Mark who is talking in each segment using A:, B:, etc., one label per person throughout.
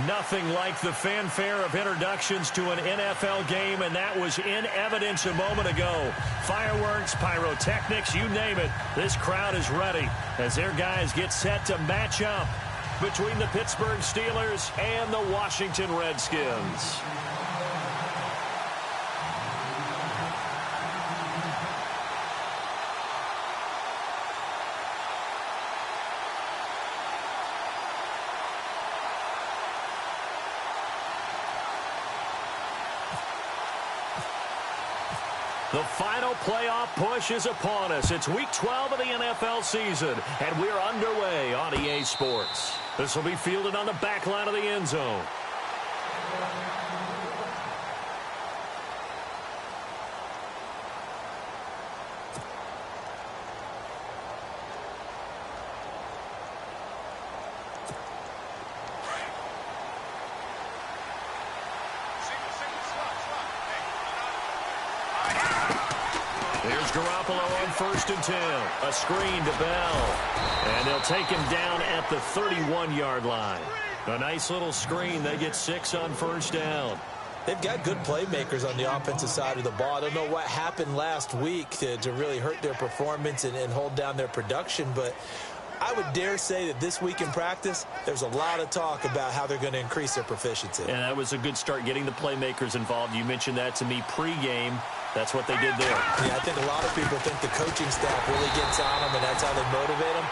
A: Nothing like the fanfare of introductions to an NFL game, and that was in evidence a moment ago. Fireworks, pyrotechnics, you name it. This crowd is ready as their guys get set to match up between the Pittsburgh Steelers and the Washington Redskins. The final playoff push is upon us. It's Week 12 of the NFL season, and we're underway on EA Sports. This will be fielded on the back line of the end zone. Here's Garoppolo on 1st and 10. A screen to Bell. And they'll take him down at the 31-yard line. A nice little screen. They get 6 on 1st down.
B: They've got good playmakers on the offensive side of the ball. I don't know what happened last week to really hurt their performance and hold down their production, but I would dare say that this week in practice, there's a lot of talk about how they're going to increase their proficiency.
A: And that was a good start, getting the playmakers involved. You mentioned that to me pregame. That's what they did there.
B: Yeah, I think a lot of people think the coaching staff really gets on them, and that's how they motivate them.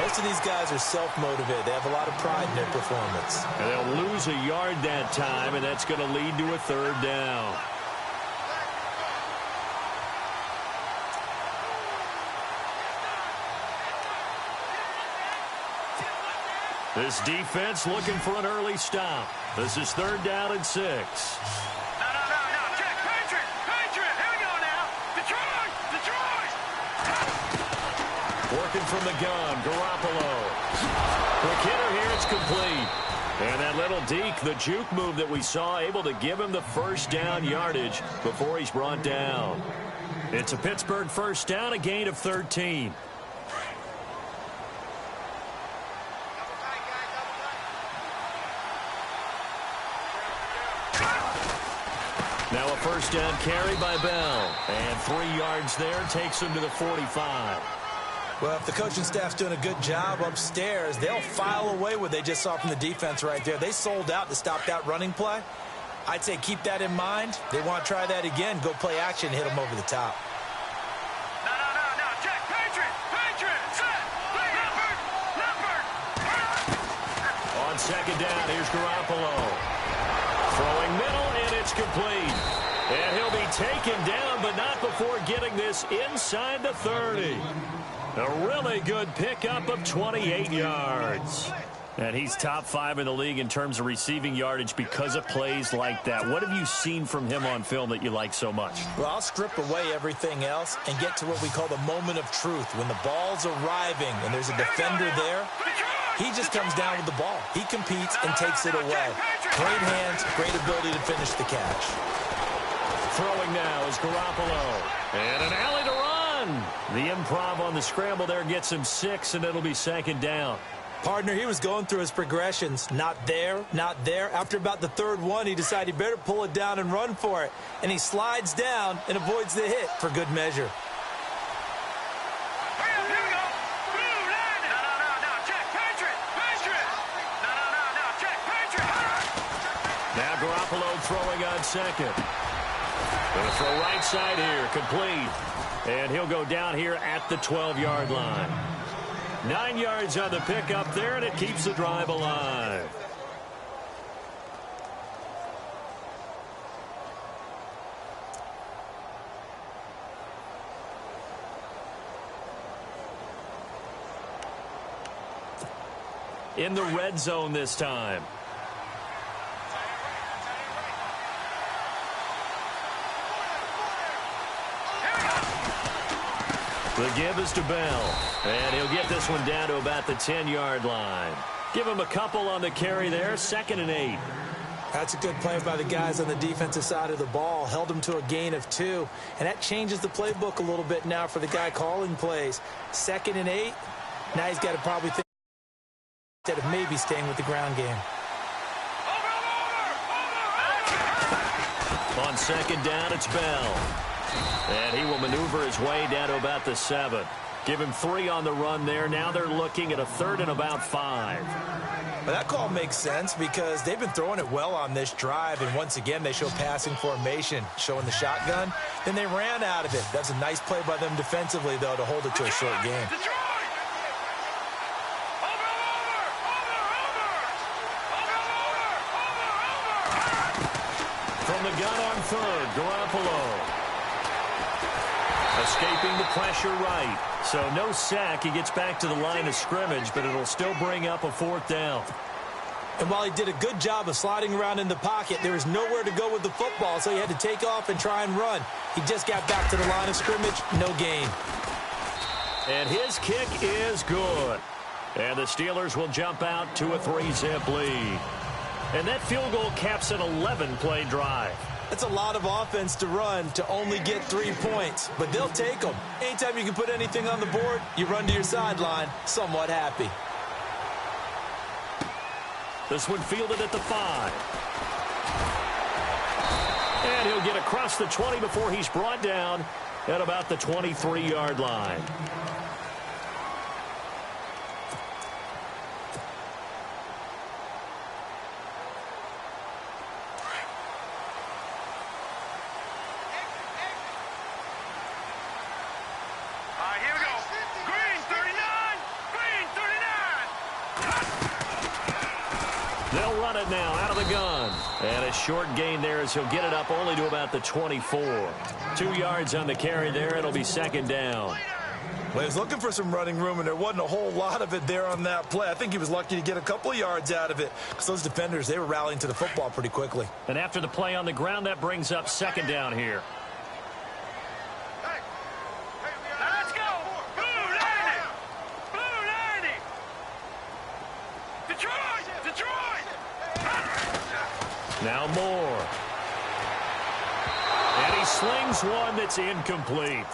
B: Most of these guys are self-motivated. They have a lot of pride in their performance.
A: And they'll lose a yard that time, and that's going to lead to a 3rd down. This defense looking for an early stop. This is 3rd down and 6. Working from the gun, Garoppolo. Quick hitter here, it's complete. And that little deke, the juke move that we saw, able to give him the 1st down yardage before he's brought down. It's a Pittsburgh 1st down, a gain of 13. Now a 1st down carry by Bell. And 3 yards there, takes him to the 45.
B: Well, if the coaching staff's doing a good job upstairs, they'll file away what they just saw from the defense right there. They sold out to stop that running play. I'd say keep that in mind. They want to try that again. Go play action, hit them over the top.
C: No. Check. Patriot. Set. Leopard.
A: On 2nd down, here's Garoppolo. Throwing middle, and it's complete. And he'll be taken down, but not before getting this inside the 30. A really good pickup of 28 yards. And he's top 5 in the league in terms of receiving yardage because of plays like that. What have you seen from him on film that you like so much?
B: Well, I'll strip away everything else and get to what we call the moment of truth. When the ball's arriving and there's a defender there, he just comes down with the ball. He competes and takes it away. Great hands, great ability to finish the catch.
A: Throwing now is Garoppolo. And an alley to run. The improv on the scramble there gets him 6, and it'll be 2nd down.
B: Partner, he was going through his progressions. Not there, not there. After about the 3rd one, he decided he better pull it down and run for it. And he slides down and avoids the hit for good measure.
A: Now Garoppolo throwing on 2nd. Going to throw right side here, complete. And he'll go down here at the 12-yard line. 9 yards on the pickup there, and it keeps the drive alive. In the red zone this time. The give is to Bell, and he'll get this one down to about the 10-yard line. Give him a couple on the carry there, 2nd and 8.
B: That's a good play by the guys on the defensive side of the ball. Held him to a gain of 2, and that changes the playbook a little bit now for the guy calling plays. 2nd and 8, now he's got to probably think instead of maybe staying with the ground game.
A: On second down, it's Bell. And he will maneuver his way down to about the 7. Give him 3 on the run there. Now they're looking at a 3rd and about 5.
B: Well, that call makes sense because they've been throwing it well on this drive, and once again they show passing formation, showing the shotgun. Then they ran out of it. That's a nice play by them defensively, though, to hold it to a short game.
A: From the gun on 3rd, Garoppolo. Escaping the pressure right. So no sack. He gets back to the line of scrimmage, but it'll still bring up a 4th down.
B: And while he did a good job of sliding around in the pocket, there was nowhere to go with the football, so he had to take off and try and run. He just got back to the line of scrimmage, no gain.
A: And his kick is good. And the Steelers will jump out to a 3-zip lead. And that field goal caps an 11-play drive.
B: That's a lot of offense to run to only get 3 points, but they'll take them. Anytime you can put anything on the board, you run to your sideline, somewhat happy.
A: This one fielded at the 5. And he'll get across the 20 before he's brought down at about the 23-yard line. They'll run it now out of the gun. And a short gain there as he'll get it up only to about the 24. 2 yards on the carry there. It'll be 2nd down.
B: Well, he was looking for some running room, and there wasn't a whole lot of it there on that play. I think he was lucky to get a couple of yards out of it because those defenders, they were rallying to the football pretty quickly.
A: And after the play on the ground, that brings up 2nd down here.
C: Let's go! Blue 90! Blue 90! Detroit! Detroit!
A: Now Moore. And he slings one that's incomplete.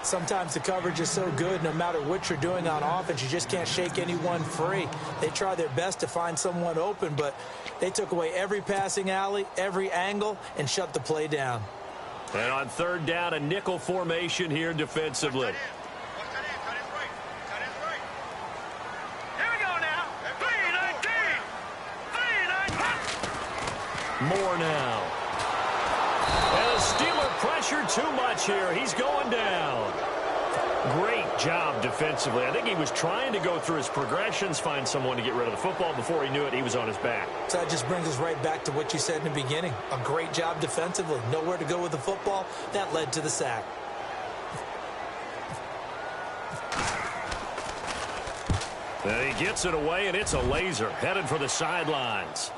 B: Sometimes the coverage is so good, no matter what you're doing on offense, you just can't shake anyone free. They try their best to find someone open, but they took away every passing alley, every angle, and shut the play down.
A: And on 3rd down, a nickel formation here defensively.
C: Here we go now. 3-19. 3-19.
A: Moore now. And the Steeler pressure too much here. He's going down. Great job defensively. I think he was trying to go through his progressions, find someone to get rid of the football. Before he knew it, he was on his back.
B: So that just brings us right back to what you said in the beginning. A great job defensively. Nowhere to go with the football. That led to the sack.
A: And he gets it away, and it's a laser. Headed for the sidelines.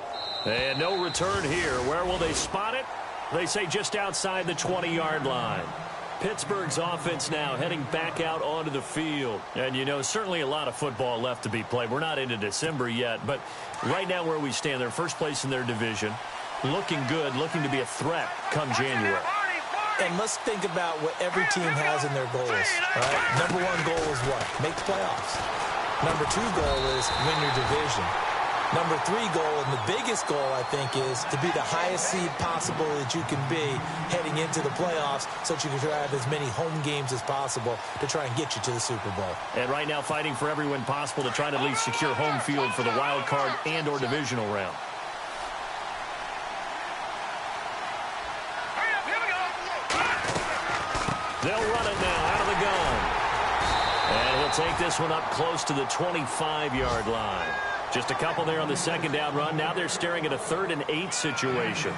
A: And no return here. Where will they spot it? They say just outside the 20-yard line. Pittsburgh's offense now heading back out onto the field. And, you know, certainly a lot of football left to be played. We're not into December yet, but right now where we stand, they're first place in their division. Looking good, looking to be a threat come January.
B: And let's think about what every team has in their goals. All right? Number 1 goal is what? Make the playoffs. Number 2 goal is win your division. Number 3 goal, and the biggest goal, I think, is to be the highest seed possible that you can be heading into the playoffs so that you can have as many home games as possible to try and get you to the Super Bowl.
A: And right now fighting for every win possible to try to at least secure home field for the wild card and or divisional round. They'll run it now out of the gun. And he'll take this one up close to the 25-yard line. Just a couple there on the 2nd down run. Now they're staring at a 3rd and 8 situation.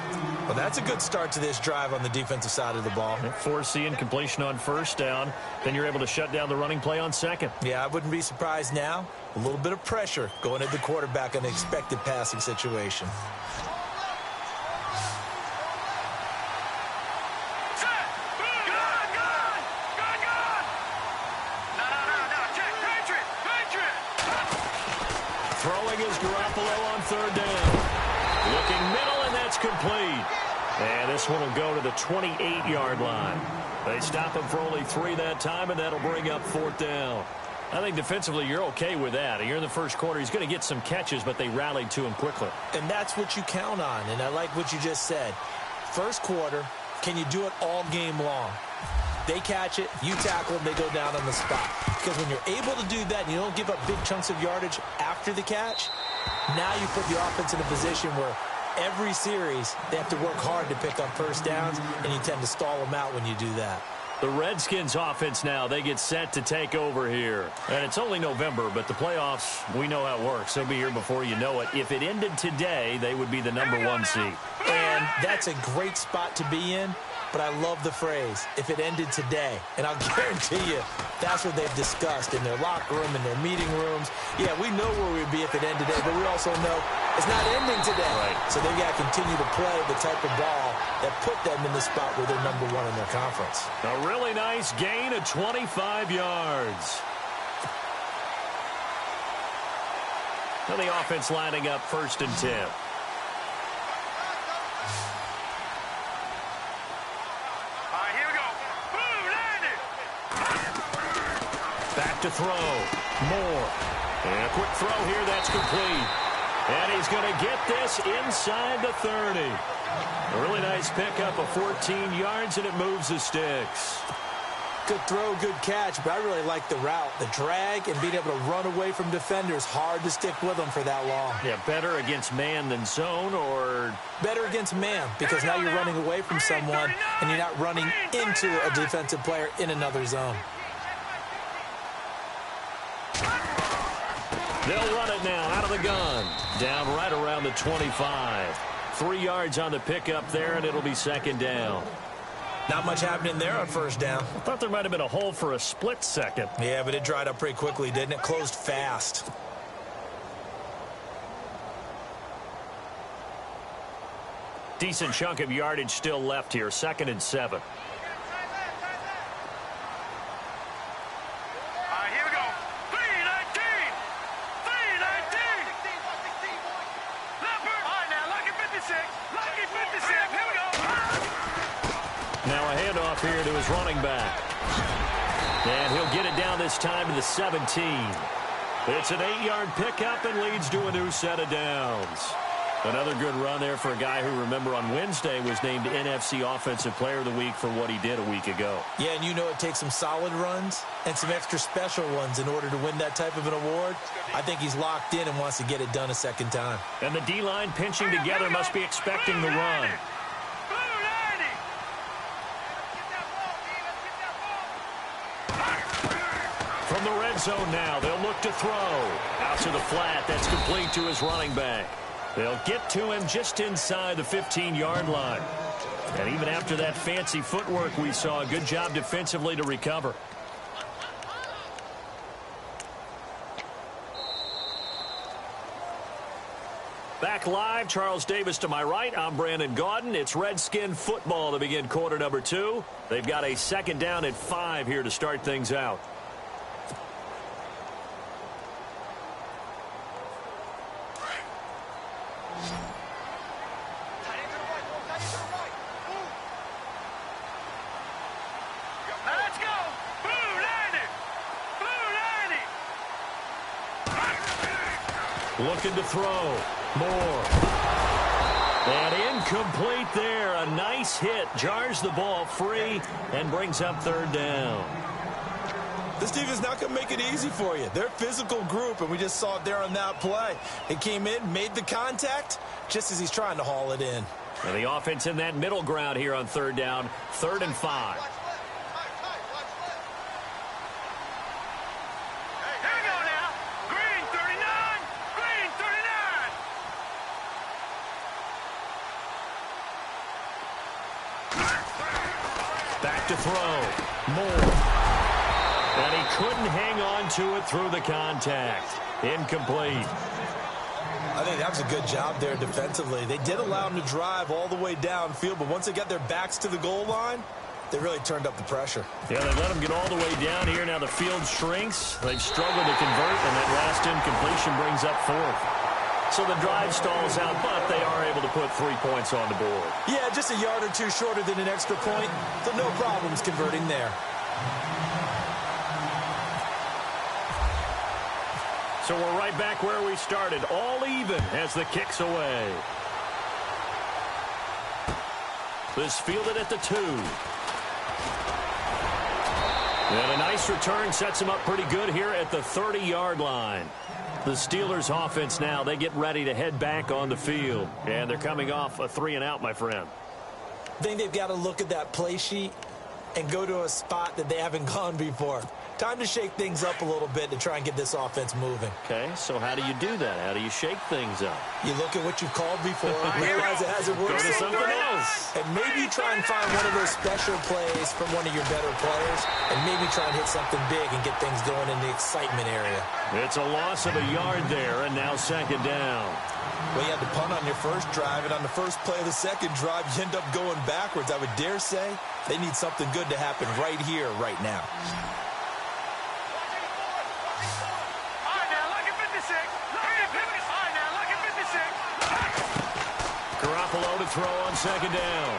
B: Well, that's a good start to this drive on the defensive side of the ball.
A: Forcing completion on 1st down. Then you're able to shut down the running play on 2nd.
B: Yeah, I wouldn't be surprised now. A little bit of pressure going at the quarterback in an expected passing situation.
A: Throwing is Garoppolo on 3rd down. Looking middle, and that's complete. And this one will go to the 28-yard line. They stop him for only 3 that time, and that'll bring up 4th down. I think defensively you're okay with that. Here in the first quarter, he's going to get some catches, but they rallied to him quickly.
B: And that's what you count on, and I like what you just said. first quarter, can you do it all game long? They catch it, you tackle them, they go down on the spot. Because when you're able to do that and you don't give up big chunks of yardage after the catch, now you put the offense in a position where every series they have to work hard to pick up first downs, and you tend to stall them out when you do that.
A: The Redskins offense now, they get set to take over here. And it's only November, but the playoffs, we know how it works. They'll be here before you know it. If it ended today, they would be the #1 seed.
B: And that's a great spot to be in, but I love the phrase, if it ended today. And I'll guarantee you, that's what they've discussed in their locker room, in their meeting rooms. Yeah, we know where we'd be if it ended today, but we also know it's not ending today.
A: Right.
B: So they've got to continue to play the type of ball that put them in the spot where they're #1 in their conference.
A: A really nice gain of 25 yards. Now the offense lining up 1st and 10. Back to throw. Moore. And a quick throw here. That's complete. And he's going to get this inside the 30. A really nice pickup of 14 yards, and it moves the sticks.
B: Good throw, good catch, but I really like the route. The drag and being able to run away from defenders, hard to stick with them for that long.
A: Yeah, better against man than zone, or
B: better against man, because now you're running away from someone and you're not running into a defensive player in another zone.
A: They'll run it now out of the gun. Down right around the 25. 3 yards on the pickup there, and it'll be 2nd down.
B: Not much happening there on 1st down.
A: I thought there might have been a hole for a split second.
B: Yeah, but it dried up pretty quickly, didn't it? Closed fast.
A: Decent chunk of yardage still left here. 2nd and 7. Now a handoff here to his running back. And he'll get it down this time to the 17. It's an 8-yard pickup and leads to a new set of downs. Another good run there for a guy who, remember, on Wednesday was named NFC Offensive Player of the Week for what he did a week ago.
B: Yeah, and you know it takes some solid runs and some extra special ones in order to win that type of an award. I think he's locked in and wants to get it done a second time.
A: And the D-line pinching together must be expecting the run. From the red zone now, they'll look to throw. Out to the flat, that's complete to his running back. They'll get to him just inside the 15-yard line. And even after that fancy footwork we saw, a good job defensively to recover. Back live, Charles Davis to my right. I'm Brandon Gaudin. It's Redskin football to begin quarter number 2. They've got a 2nd down at 5 here to start things out. Looking to throw. Moore. And incomplete there. A nice hit. Jars the ball free and brings up 3rd down.
B: This team is not going to make it easy for you. They're a physical group, and we just saw it there on that play. It came in, made the contact, just as he's trying to haul it in.
A: And the offense in that middle ground here on 3rd down. 3rd and 5. To throw. Moore. And he couldn't hang on to it through the contact. Incomplete.
B: I think that was a good job there defensively. They did allow him to drive all the way downfield, but once they got their backs to the goal line, they really turned up the pressure.
A: Yeah, they let him get all the way down here. Now the field shrinks. They've struggled to convert, and that last incompletion brings up 4th. So the drive stalls out, but they are able to put 3 points on the board.
B: Yeah, just a yard or two shorter than an extra point, so no problems converting there.
A: So we're right back where we started, all even as the kick's away. This fielded at the 2. And a nice return sets him up pretty good here at the 30-yard line. The Steelers offense now, they get ready to head back on the field. And they're coming off a 3-and-out, my friend.
B: I think they've got to look at that play sheet and go to a spot that they haven't gone before. Time to shake things up a little bit to try and get this offense moving.
A: Okay, so how do you do that? How do you shake things up?
B: You look at what you've called before, realize it hasn't worked.
A: Go to something
B: well,
A: else.
B: and maybe try and find one of those special plays from one of your better players, and maybe try and hit something big and get things going in the excitement area.
A: It's a loss of a yard there, and now 2nd down.
B: Well, you had to punt on your first drive, and on the first play of the second drive, you end up going backwards. I would dare say they need something good to happen right here, right now.
A: Garoppolo to throw on 2nd down.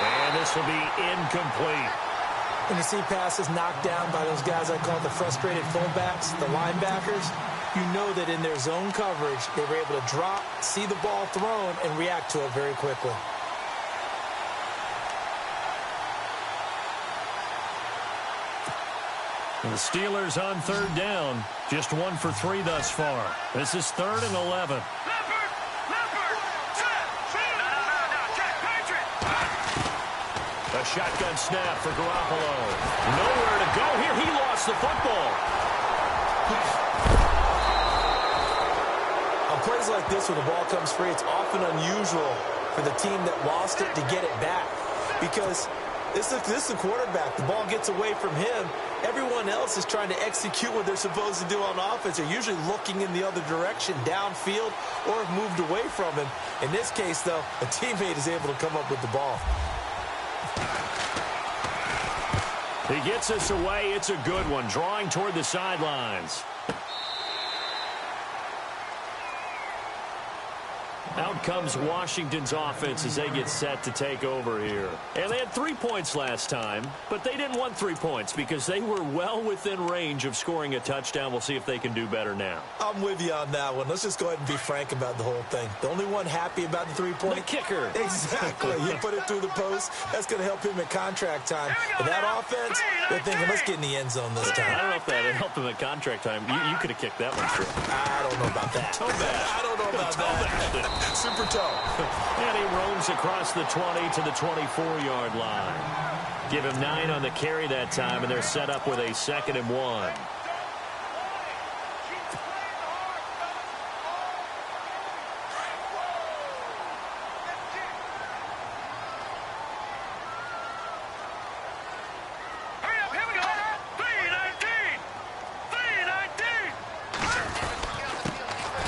A: And this will be incomplete.
B: When you see passes knocked down by those guys I call the frustrated fullbacks, the linebackers, you know that in their zone coverage, they were able to drop, see the ball thrown, and react to it very quickly.
A: And the Steelers on 3rd down. Just 1 for 3 thus far. This is 3rd and 11. A shotgun snap for Garoppolo. Nowhere to go here. He lost the football.
B: On plays like this, when the ball comes free, it's often unusual for the team that lost it to get it back. Because this is the quarterback. The ball gets away from him. Everyone else is trying to execute what they're supposed to do on offense. They're usually looking in the other direction, downfield, or have moved away from him. In this case, though, a teammate is able to come up with the ball.
A: He gets this away. It's a good one. Drawing toward the sidelines. Out comes Washington's offense as they get set to take over here. And they had 3 points last time, but they didn't want 3 points because they were well within range of scoring a touchdown. We'll see if they can do better now.
B: I'm with you on that one. Let's just go ahead and be frank about the whole thing. The only one happy about the 3-point?
A: The kicker.
B: Exactly. You put it through the post. That's going to help him at contract time. But that offense, they're thinking, let's get in the end zone this time.
A: I don't know if that would help him at contract time. You could have kicked that one through.
B: I don't know about that.
A: Toe bash.
B: I don't know about that. Super toe.
A: And he roams across the 20 to the 24-yard line. Give him 9 on the carry that time, and they're set up with a 2nd and 1.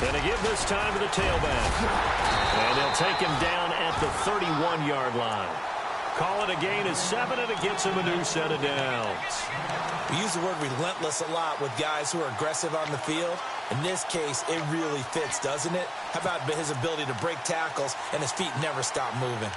A: And they give this time to the tailback. And they'll take him down at the 31-yard line. Call it a gain of 7, and it gets him a new set of downs.
B: We use the word relentless a lot with guys who are aggressive on the field. In this case, it really fits, doesn't it? How about his ability to break tackles and his feet never stop moving?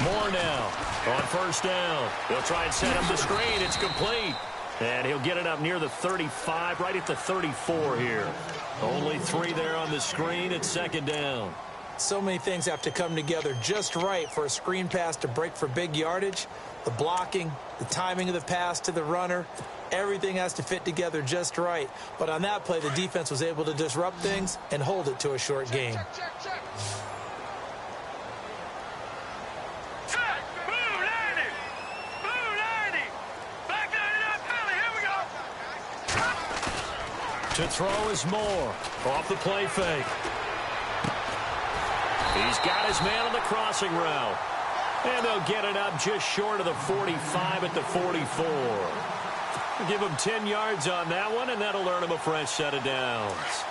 A: More now on 1st down. They'll try and set up the screen. It's complete. And he'll get it up near the 35, right at the 34 here. Only 3 there on the screen. It's 2nd down.
B: So many things have to come together just right for a screen pass to break for big yardage. The blocking, the timing of the pass to the runner, everything has to fit together just right. But on that play, the defense was able to disrupt things and hold it to a short gain.
A: To throw is Moore. Off the play fake. He's got his man on the crossing route. And they'll get it up just short of the 45 at the 44. Give him 10 yards on that one, and that'll earn him a fresh set of downs.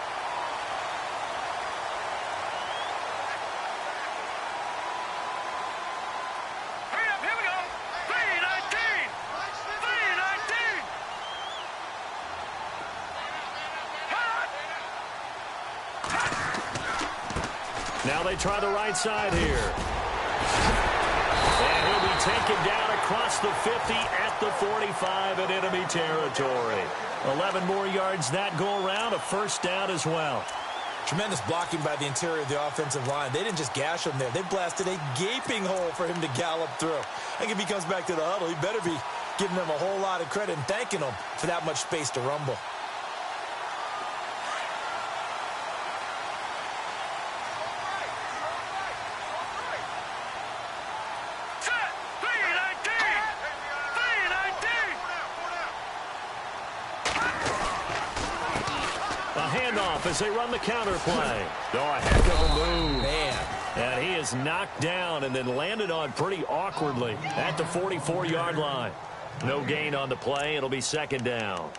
C: Hurry up,
A: Now they try the right side here. And he'll be taken down across the 50 at the 45 in enemy territory. 11 more yards that go around, a first down as well.
B: Tremendous blocking by the interior of the offensive line. They didn't just gash him there. They blasted a gaping hole for him to gallop through. I think if he comes back to the huddle, he better be giving them a whole lot of credit and thanking them for that much space to rumble.
A: As they run the counter play. Oh, a heck of a move.
B: Man.
A: And he is knocked down and then landed on pretty awkwardly at the 44-yard line. No gain on the play. It'll be second down.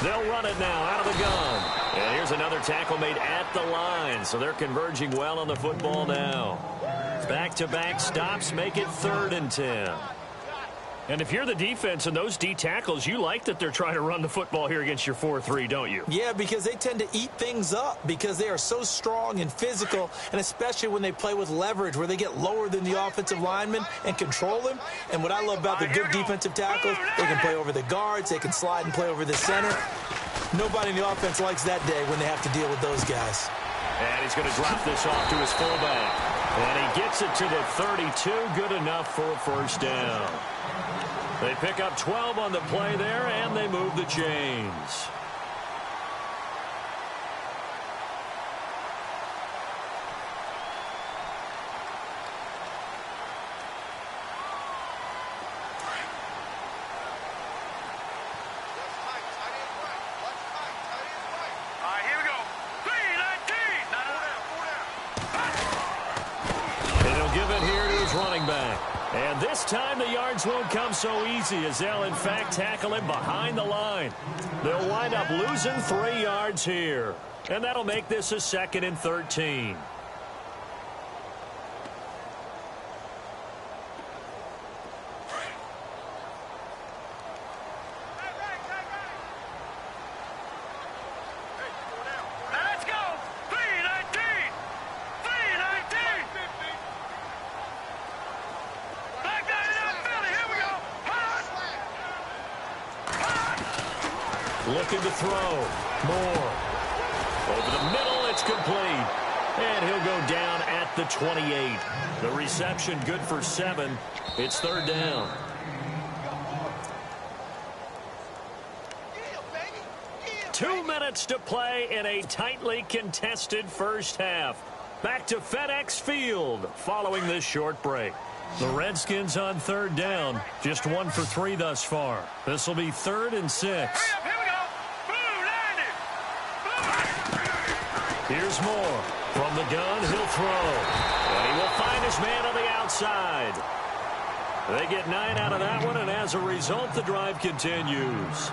A: They'll run it now out of the gun. And here's another tackle made at the line. So they're converging well on the football now. Back-to-back stops make it 3rd and 10. And if you're the defense and those D tackles, you like that they're trying to run the football here against your 4-3, don't you?
B: Yeah, because they tend to eat things up because they are so strong and physical, and especially when they play with leverage where they get lower than the offensive linemen and control them. And what I love about the good defensive tackles, they can play over the guards, they can slide and play over the center. Nobody in the offense likes that day when they have to deal with those guys.
A: And he's going to drop this off to his fullback. And he gets it to the 32, good enough for a first down. They pick up 12 on the play there, and they move the chains. And this time the yards won't come so easy as they'll in fact tackle him behind the line. They'll wind up losing 3 yards here. And that'll make this a 2nd and 13. Looking to throw. Moore. Over the middle, it's complete. And he'll go down at the 28. The reception good for 7. It's 3rd down. Yeah, 2 minutes to play in a tightly contested first half. Back to FedEx Field following this short break. The Redskins on 3rd down. Just 1 for 3 thus far. This will be 3rd and 6. Here's Moore. From the gun, he'll throw. And he will find his man on the outside. They get 9 out of that one, and as a result, the drive continues.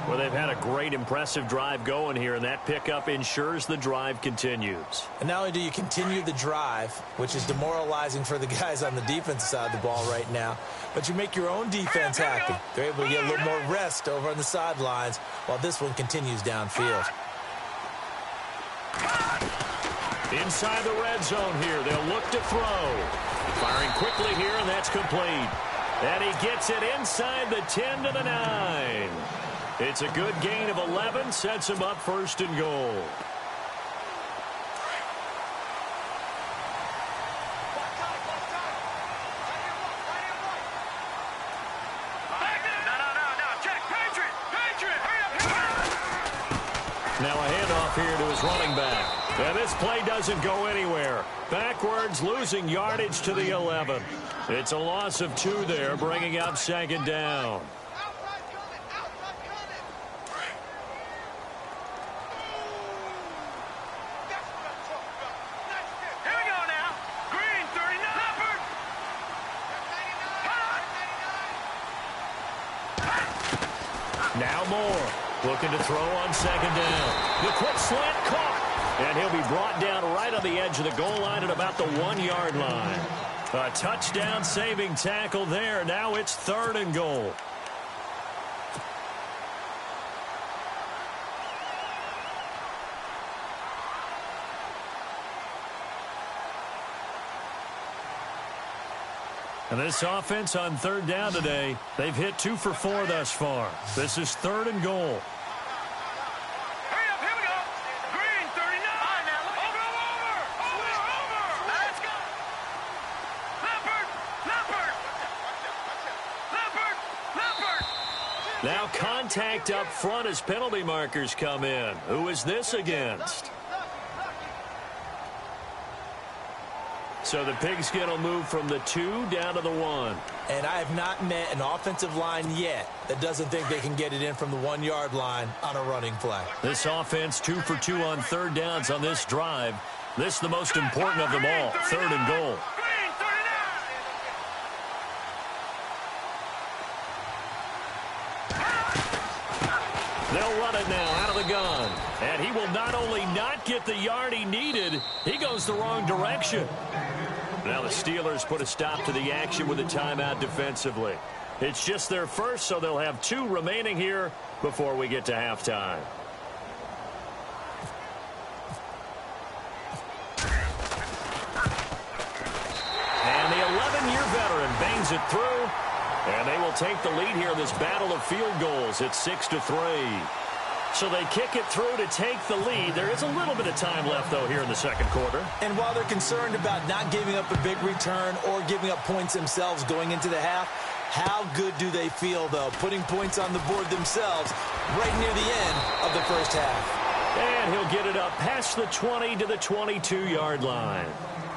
A: Well, they've had a great, impressive drive going here, and that pickup ensures the drive continues.
B: And not only do you continue the drive, which is demoralizing for the guys on the defensive side of the ball right now, but you make your own defense happy. They're able to get a little more rest over on the sidelines while this one continues downfield.
A: Inside the red zone here, they'll look to throw. Firing quickly here, and that's complete. And he gets it inside the 10 to the 9. It's a good gain of 11, sets him up 1st and goal. Now a handoff here to his running back. And this play doesn't go anywhere. Backwards, losing yardage to the 11. It's a loss of 2 there, bringing up 2nd down. Now Moore looking to throw on second down. The quick slant caught. And he'll be brought down right on the edge of the goal line at about the 1-yard line. A touchdown saving tackle there. Now it's 3rd and goal. And this offense on 3rd down today, they've hit 2 for 4 thus far. This is 3rd and goal.
C: Hurry up, here we go. Green, 39. Over. Let's go. Leopard.
A: Now contact up front as penalty markers come in. Who is this against? So the pigskin will move from the 2 down to the 1.
B: And I have not met an offensive line yet that doesn't think they can get it in from the 1-yard line on a running play.
A: This offense 2 for 2 on 3rd downs on this drive. This is the most important of them all, 3rd and goal.
C: Green, 39.
A: They'll run it now out of the gun. And he will not only not get the yard he needed, he goes the wrong direction. Now the Steelers put a stop to the action with a timeout defensively. It's just their first, so they'll have 2 remaining here before we get to halftime. And the 11-year veteran bangs it through. And they will take the lead here in this battle of field goals. It's 6-3. So they kick it through to take the lead. There is a little bit of time left, though, here in the second quarter.
B: And while they're concerned about not giving up a big return or giving up points themselves going into the half, how good do they feel, though, putting points on the board themselves right near the end of the first half?
A: And he'll get it up past the 20 to the 22-yard line.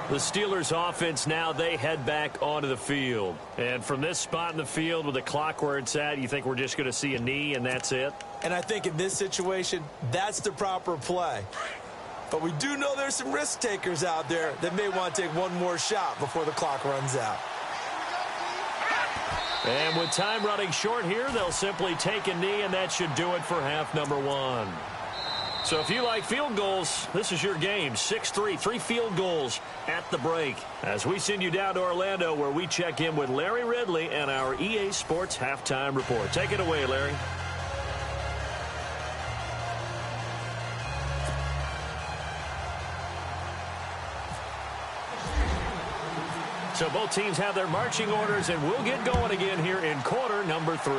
A: The Steelers offense now, they head back onto the field. And from this spot in the field with the clock where it's at, you think we're just going to see a knee and that's it?
B: And I think in this situation, that's the proper play. But we do know there's some risk takers out there that may want to take one more shot before the clock runs out.
A: And with time running short here, they'll simply take a knee, and that should do it for half number 1. So if you like field goals, this is your game. 6-3, 3 field goals at the break. As we send you down to Orlando, where we check in with Larry Ridley and our EA Sports Halftime Report. Take it away, Larry. So both teams have their marching orders, and we'll get going again here in quarter number 3.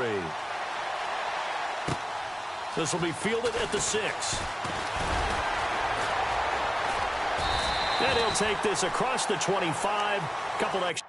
A: This will be fielded at the 6. And he'll take this across the 25. Couple extra.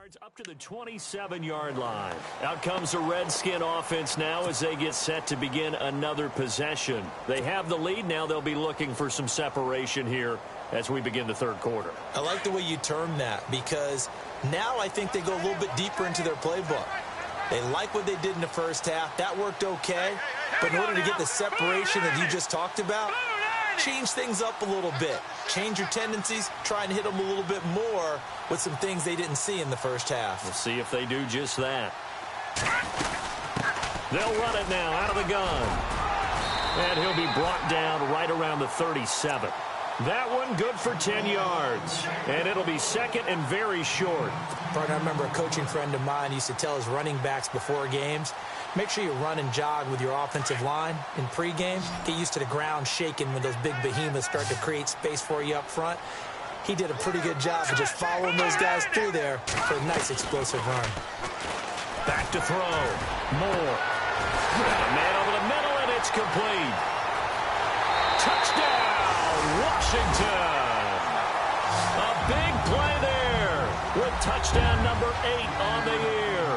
A: Up to the 27-yard line. Out comes the Redskin offense now as they get set to begin another possession. They have the lead. Now they'll be looking for some separation here as we begin the third quarter.
B: I like the way you term that because now I think they go a little bit deeper into their playbook. They like what they did in the first half. That worked okay. But in order to get the separation that you just talked about, change things up a little bit. Change your tendencies. Try and hit them a little bit more with some things they didn't see in the first half.
A: We'll see if they do just that. They'll run it now out of the gun. And he'll be brought down right around the 37. That one good for 10 yards. And it'll be second and very short.
B: Partner, I remember a coaching friend of mine used to tell his running backs before games, make sure you run and jog with your offensive line in pregame. Get used to the ground shaking when those big behemoths start to create space for you up front. He did a pretty good job of just following those guys through there for a nice explosive run.
A: Back to throw. Moore. And a man over the middle, and it's complete. Touchdown, Washington. A big play there with touchdown number 8 on the year.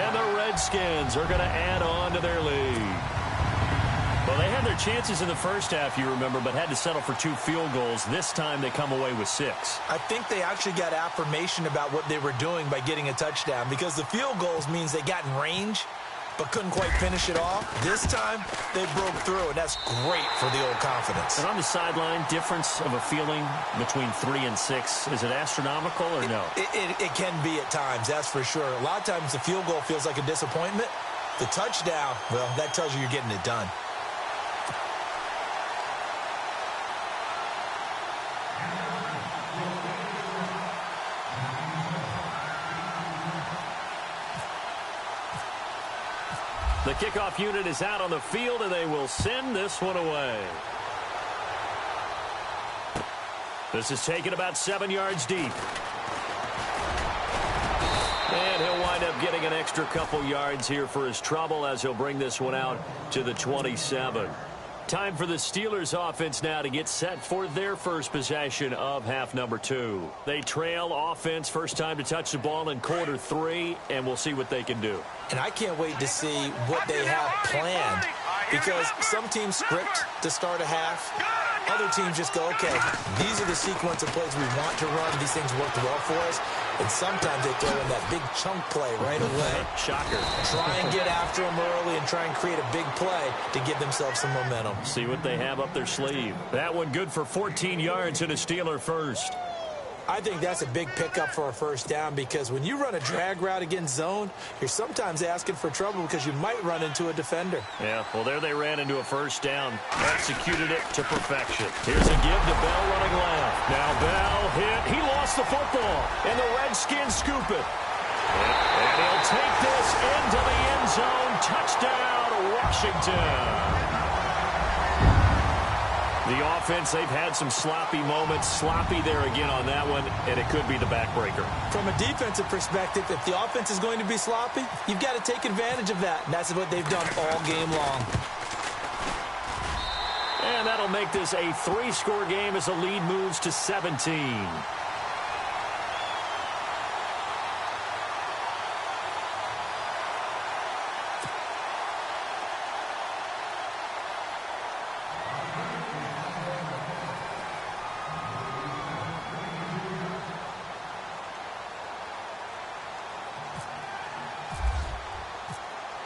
A: And the Redskins are going to add on to their lead. Well, they had their chances in the first half, you remember, but had to settle for 2 field goals. This time they come away with 6.
B: I think they actually got affirmation about what they were doing by getting a touchdown because the field goals means they got in range but couldn't quite finish it off. This time, they broke through, and that's great for the old confidence.
A: And on the sideline, difference of a feeling between 3 and 6, is it astronomical or no?
B: It can be at times, that's for sure. A lot of times the field goal feels like a disappointment. The touchdown, well, that tells you you're getting it done.
A: The kickoff unit is out on the field, and they will send this one away. This is taken about 7 yards deep. And he'll wind up getting an extra couple yards here for his trouble as he'll bring this one out to the 27. Time for the Steelers offense now to get set for their first possession of half number 2. They trail offense, first time to touch the ball in quarter 3, and we'll see what they can do.
B: And I can't wait to see what they have planned because some teams script to start a half. Other teams just go, okay, these are the sequence of plays we want to run. These things worked well for us. And sometimes they throw in that big chunk play right away.
A: Shocker.
B: Try and get after them early and try and create a big play to give themselves some momentum.
A: See what they have up their sleeve. That one good for 14 yards and a Steeler first.
B: I think that's a big pickup for a first down because when you run a drag route against zone, you're sometimes asking for trouble because you might run into a defender.
A: Yeah, well, there they ran into a first down. Executed it to perfection. Here's a give to Bell running left. Now Bell hit. He lost the football, and the Redskins scoop it. And he'll take this into the end zone. Touchdown, Washington. The offense, they've had some sloppy moments. Sloppy there again on that one, and it could be the backbreaker.
B: From a defensive perspective, if the offense is going to be sloppy, you've got to take advantage of that. And that's what they've done all game long.
A: And that'll make this a 3-score game as the lead moves to 17.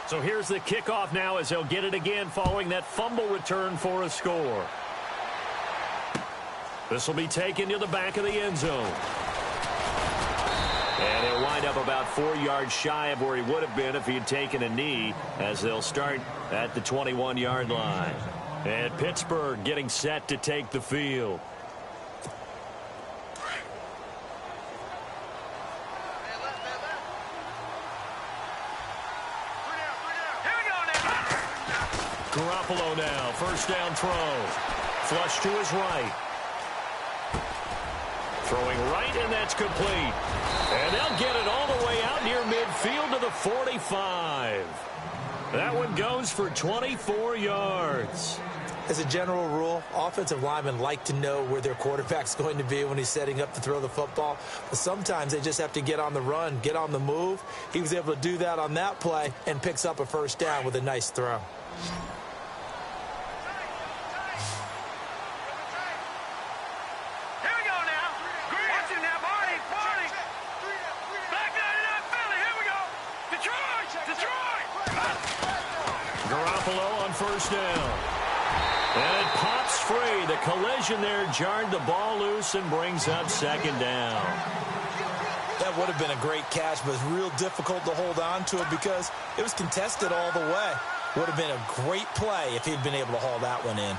A: So here's the kickoff now as they'll get it again following that fumble return for a score. This will be taken to the back of the end zone. And he'll wind up about 4 yards shy of where he would have been if he had taken a knee as they'll start at the 21-yard line. And Pittsburgh getting set to take the field. Garoppolo now, first down throw. Flush to his right. Throwing right, and that's complete. And they'll get it all the way out near midfield to the 45. That one goes for 24 yards.
B: As a general rule, offensive linemen like to know where their quarterback's going to be when he's setting up to throw the football. But sometimes they just have to get on the run, get on the move. He was able to do that on that play and picks up a first down with a nice throw.
C: Here we go now. Watch it now, Barney. Back down in that Philly. Here we go. Detroit.
A: Garoppolo on first down. And it pops free. The collision there jarred the ball loose and brings up second down.
B: That would have been a great catch, but it's real difficult to hold on to it because it was contested all the way. Would have been a great play if he'd been able to haul that one in.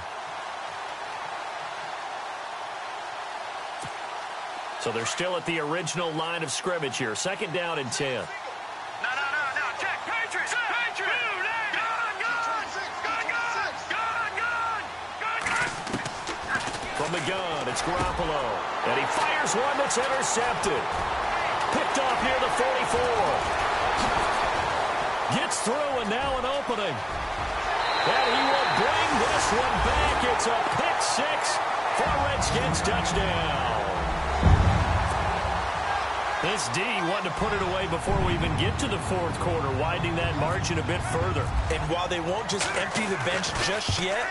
A: So they're still at the original line of scrimmage here. Second down and 10.
C: No. Check. Patriots.
A: From the gun, it's Garoppolo. And he fires one that's intercepted. Picked off near the 44. Gets through, and now an opening. And he will bring this one back. It's a pick six for a Redskins touchdown. This D wanted to put it away before we even get to the fourth quarter, widening that margin a bit further.
B: And while they won't just empty the bench just yet,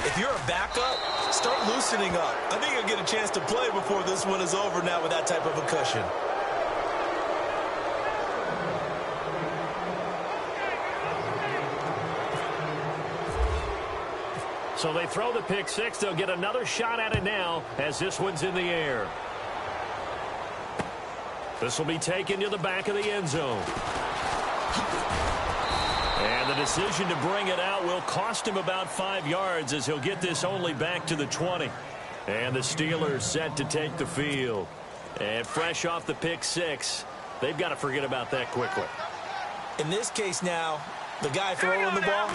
B: if you're a backup, start loosening up. I think you'll get a chance to play before this one is over now with that type of a cushion.
A: So they throw the pick six. They'll get another shot at it now as this one's in the air. This will be taken to the back of the end zone. And the decision to bring it out will cost him about 5 yards as he'll get this only back to the 20. And the Steelers set to take the field. And fresh off the pick six, they've got to forget about that quickly.
B: In this case now, the guy throwing the ball,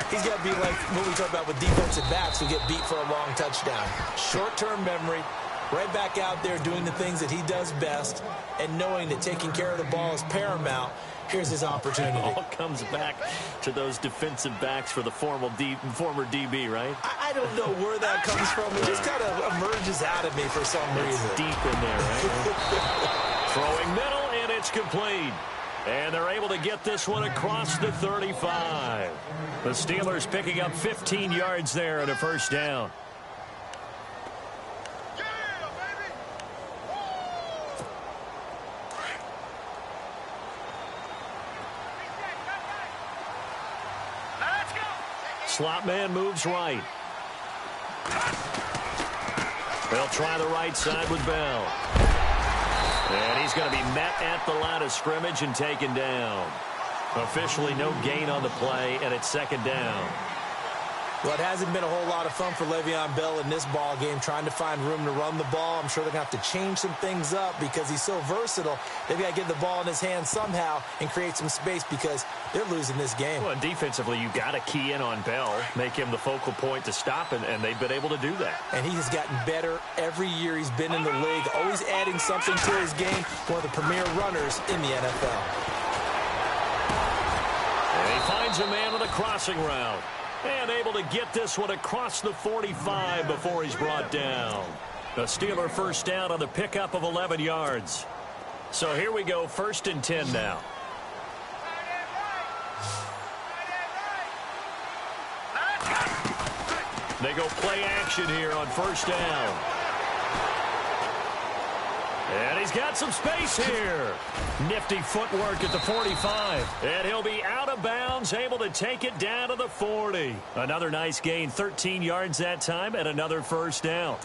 B: he's got to be like what we talk about with defensive backs who get beat for a long touchdown. Short-term memory, right back out there doing the things that he does best, and knowing that taking care of the ball is paramount. Here's his opportunity.
A: It all comes back to those defensive backs for the former DB, right?
B: I don't know where that comes from. It just kind of emerges out of me for some reason.
A: Deep in there, right? Throwing middle, and it's complete. And they're able to get this one across the 35. The Steelers picking up 15 yards there and a first down. Slot man moves right. They'll try the right side with Bell. And he's going to be met at the line of scrimmage and taken down. Officially no gain on the play, and it's second down.
B: Well, it hasn't been a whole lot of fun for Le'Veon Bell in this ball game, trying to find room to run the ball. I'm sure they're going to have to change some things up because he's so versatile. They've got to get the ball in his hands somehow and create some space because they're losing this game.
A: Well, defensively, you've got to key in on Bell, make him the focal point to stop, and they've been able to do that.
B: And he has gotten better every year he's been in the league, always adding something to his game, one of the premier runners in the NFL.
A: And he finds a man with a crossing route. And able to get this one across the 45 before he's brought down. A Steeler first down on the pickup of 11 yards. So here we go, 1st and 10 now. They go play action here on first down. And he's got some space here. Nifty footwork at the 45. And he'll be out of bounds, able to take it down to the 40. Another nice gain, 13 yards that time, and another first down.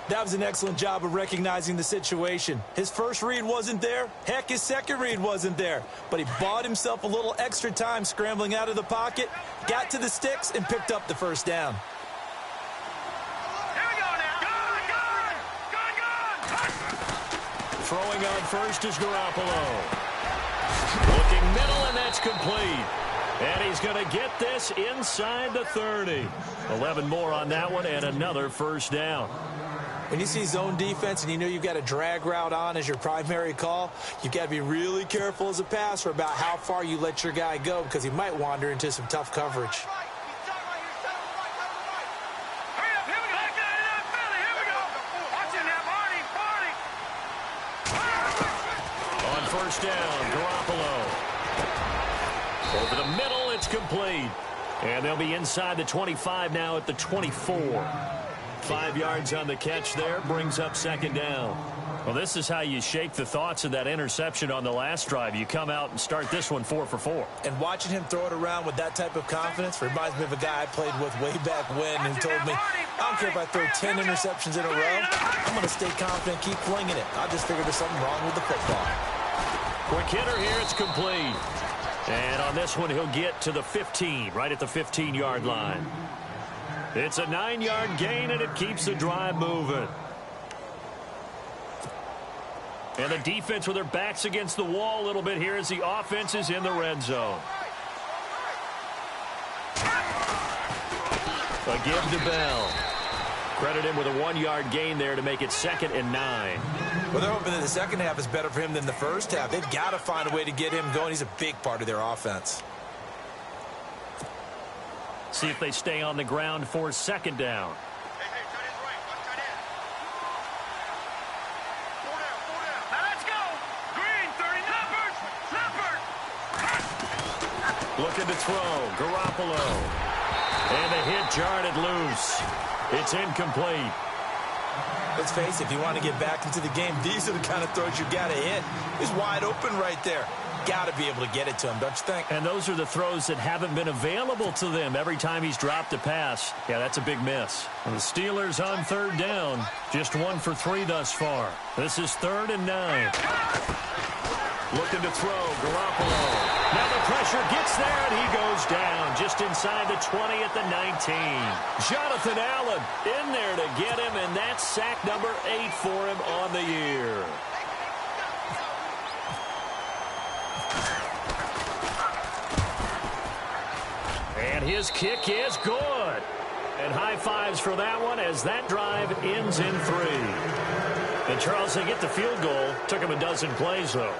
B: That was an excellent job of recognizing the situation. His first read wasn't there. Heck, his second read wasn't there. But he bought himself a little extra time scrambling out of the pocket, got to the sticks, and picked up the first down.
A: Throwing on first is Garoppolo. Looking middle, and that's complete. And he's going to get this inside the 30. 11 more on that one, and another first down.
B: When you see zone defense and you know you've got a drag route on as your primary call, you've got to be really careful as a passer about how far you let your guy go because he might wander into some tough coverage.
A: first down. Garoppolo. Over the middle, it's complete. And they'll be inside the 25 now at the 24. 5 yards on the catch there, brings up second down. Well, this is how you shake the thoughts of that interception on the last drive. You come out and start this one 4 for 4.
B: And watching him throw it around with that type of confidence reminds me of a guy I played with way back when who told me, I don't care if I throw 10 interceptions in a row, I'm going to stay confident, keep flinging it. I just figured there's something wrong with the football.
A: Quick hitter here, it's complete. And on this one, he'll get to the 15, right at the 15-yard line. It's a 9-yard gain, and it keeps the drive moving. And the defense with their backs against the wall a little bit here as the offense is in the red zone. A give to Bell. Credit him with a 1-yard gain there to make it 2nd and 9.
B: Well, they're hoping that the second half is better for him than the first half. They've got to find a way to get him going. He's a big part of their offense.
A: See if they stay on the ground for second down. Looking to throw. Garoppolo. And the hit jarred it loose. It's incomplete.
B: Let's face it, if you want to get back into the game, these are the kind of throws you got to hit. He's wide open right there. Got to be able to get it to him, don't you think?
A: And those are the throws that haven't been available to them every time he's dropped a pass. Yeah, that's a big miss. And the Steelers on third down. Just 1 for 3 thus far. This is 3rd and 9. Looking to throw. Garoppolo. Now the pressure gets there, and he goes down just inside the 20 at the 19. Jonathan Allen in there to get him, and that's sack number 8 for him on the year. And his kick is good. And high fives for that one as that drive ends in 3. And Charles, they get the field goal. Took him a dozen plays, though.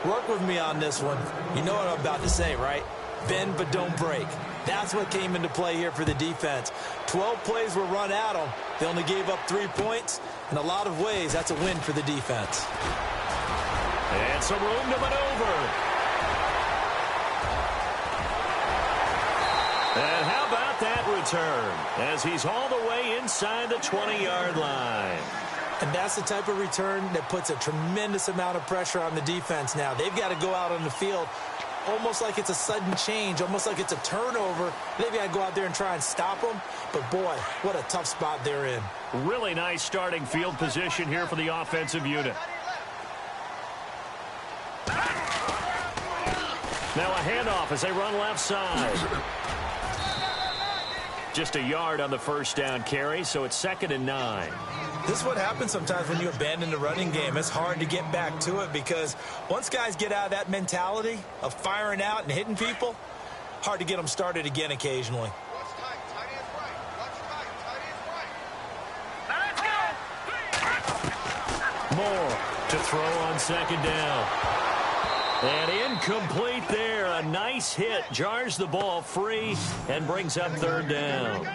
B: Work with me on this one. You know what I'm about to say, right? Bend but don't break. That's what came into play here for the defense. 12 plays were run at them. They only gave up 3 points. In a lot of ways, that's a win for the defense.
A: And some room to maneuver. And how about that return? As he's all the way inside the 20-yard line.
B: And that's the type of return that puts a tremendous amount of pressure on the defense now. They've got to go out on the field almost like it's a sudden change, almost like it's a turnover. They've got to go out there and try and stop them. But, boy, what a tough spot they're in.
A: Really nice starting field position here for the offensive unit. Now a handoff as they run left side. Just a yard on the first down carry, so it's 2nd and 9.
B: This is what happens sometimes when you abandon the running game. It's hard to get back to it because once guys get out of that mentality of firing out and hitting people, hard to get them started again occasionally.
A: Moore to throw on second down. And incomplete there. A nice hit. Jars the ball free and brings up 3rd down.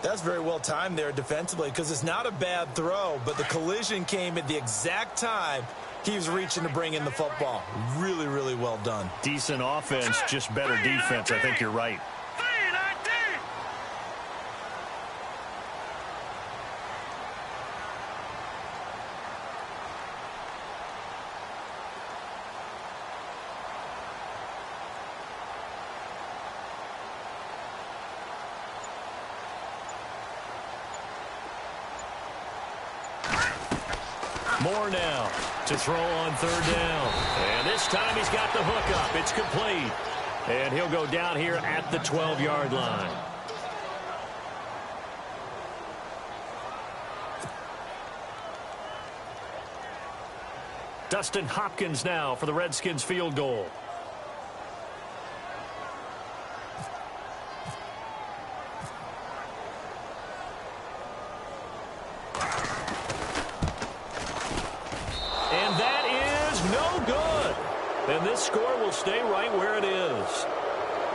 B: That's very well timed there defensively because it's not a bad throw, but the collision came at the exact time he was reaching to bring in the football. Really, really well done.
A: Decent offense, just better defense. I think you're right. Moore now to throw on 3rd down. And this time he's got the hook up. It's complete. And he'll go down here at the 12-yard line. Dustin Hopkins now for the Redskins field goal. And that is no good. And this score will stay right where it is.